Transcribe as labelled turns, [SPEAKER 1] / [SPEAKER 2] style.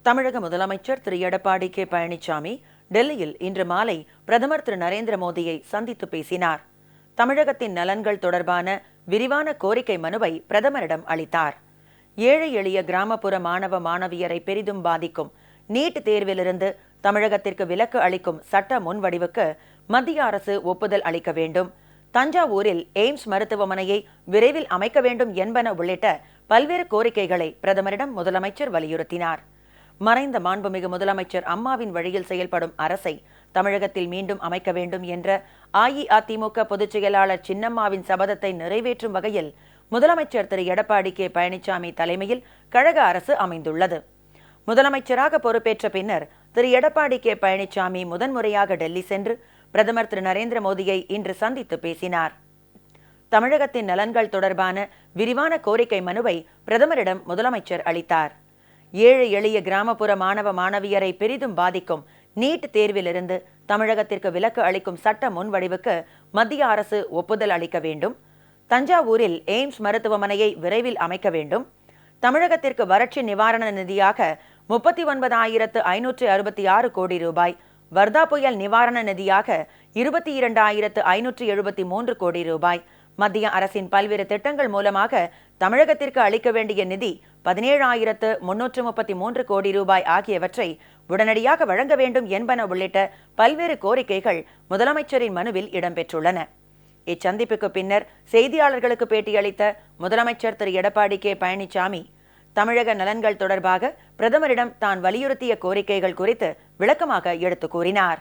[SPEAKER 1] தமிழக முதலமைச்சர் திரு எடப்பாடி கே பழனிசாமி டெல்லியில் இன்று மாலை பிரதமர் திரு நரேந்திர மோடியை சந்தித்து பேசினார். தமிழகத்தின் நலன்கள் தொடர்பான விரிவான கோரிக்கை மனுவை பிரதமரிடம் அளித்தார். ஏழை எளிய கிராமப்புற மாணவ மாணவியரை பெரிதும் பாதிக்கும் நீட் தேர்விலிருந்து தமிழகத்திற்கு விலக்கு அளிக்கும் சட்ட முன்வடிவுக்கு மத்திய அரசு ஒப்புதல் அளிக்க வேண்டும், தஞ்சாவூரில் எய்ம்ஸ் மருத்துவமனையை விரைவில் அமைக்க வேண்டும் என்பன உள்ளிட்ட பல்வேறு கோரிக்கைகளை பிரதமரிடம் முதலமைச்சர் வலியுறுத்தினார். மறைந்த மாண்புமிகு முதலமைச்சர் அம்மாவின் வழியில் செயல்படும் அரசை தமிழகத்தில் மீண்டும் அமைக்க வேண்டும் என்ற அஇஅதிமுக பொதுச் செயலாளர் சின்னம்மாவின் சபதத்தை நிறைவேற்றும் வகையில் முதலமைச்சர் திரு எடப்பாடி கே பழனிசாமி தலைமையில் கழக அரசு அமைந்துள்ளது. முதலமைச்சராக பொறுப்பேற்ற பின்னர் திரு எடப்பாடி கே பழனிசாமி முதன்முறையாக டெல்லி சென்று பிரதமர் திரு நரேந்திர மோடியை இன்று சந்தித்து பேசினார். தமிழகத்தின் நலன்கள் தொடர்பான விரிவான கோரிக்கை மனுவை பிரதமரிடம் முதலமைச்சர் அளித்தார். ஏழை எளிய கிராமப்புற மாணவ மாணவியரை பெரிதும் பாதிக்கும் நீட் தேர்விலிருந்து தமிழகத்திற்கு விலக்கு அளிக்கும் சட்ட முன்வடிவுக்கு மத்திய அரசு ஒப்புதல் அளிக்க வேண்டும், தஞ்சாவூரில் எய்ம்ஸ் மருத்துவமனையை விரைவில் அமைக்க வேண்டும், தமிழகத்திற்கு வறட்சி நிவாரண நிதியாக 39,566 கோடி ரூபாய், வர்தா புயல் நிவாரண நிதியாக 22,573 கோடி ரூபாய், மத்திய அரசின் பல்வேறு திட்டங்கள் மூலமாக தமிழகத்திற்கு அளிக்க வேண்டிய நிதி 17,333 கோடி ரூபாய் ஆகியவற்றை உடனடியாக வழங்க வேண்டும் என்பன உள்ளிட்ட பல்வேறு கோரிக்கைகள் முதலமைச்சரின் மனுவில் இடம்பெற்றுள்ளன. இச்சந்திப்புக்கு பின்னர் செய்தியாளர்களுக்கு பேட்டியளித்த முதலமைச்சர் திரு எடப்பாடி கே பழனிசாமி தமிழக நலன்கள் தொடர்பாக பிரதமரிடம் தான் வலியுறுத்திய கோரிக்கைகள் குறித்து விளக்கமாக எடுத்து கூறினார்.